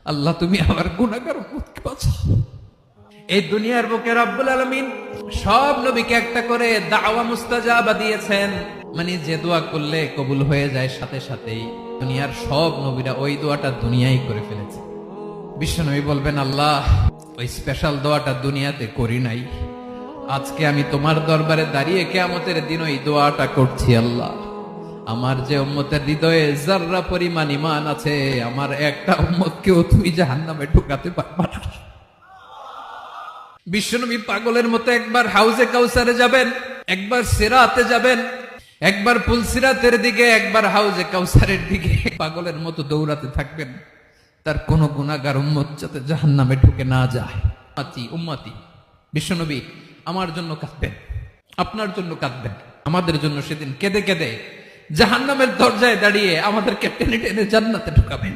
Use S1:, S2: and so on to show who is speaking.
S1: আল্লাহ তুমি আমার গুনাহগার উম্মতকে বাঁচাও। এই দুনিয়ার বুকে রব্বুল আলামিন সব নবীকে একটা করে দাওয়া মুস্তাজাবা দিয়েছেন, মানে যে দোয়া করলে কবুল হয়ে যায় সাথে সাথেই। দুনিয়ার সব নবীরা ওই দোয়াটা দুনিয়ায় করে ফেলেছে। বিশ্বনবী বলবেন, আল্লাহ ওই স্পেশাল দোয়াটা দুনিয়াতে করি নাই, আজকে আমি তোমার দরবারে দাঁড়িয়ে কিয়ামতের দিন ওই দোয়াটা করছি। আল্লাহ আমার যে উম্মতের হৃদয়ে যাররা পরিমাণ ঈমান আছে, আমার একটা উম্মতকেও তুমি জাহান্নামে ঢুকাতে পারবা না। বিশ্বনবী পাগলের মতো একবার হাউজে কাউসারে যাবেন, একবার সিরাতে যাবেন, একবার পুলসিরাতের দিকে, একবার হাউজে কাউসারের দিকে, পাগলের মতো দৌড়াতে থাকবেন। তার কোন গুনাহগার উম্মত যাতে জাহান্নামে ঢুকে না যায়। উম্মতি বিশ্বনবী আমার জন্য কাঁদবেন, আপনার জন্য কাঁদবেন, আমাদের জন্য সেদিন কেঁদে কেঁদে জাহান্নামের দরজায় দাঁড়িয়ে আমাদেরকে টেনে টেনে জান্নাতে ঢুকাবেন।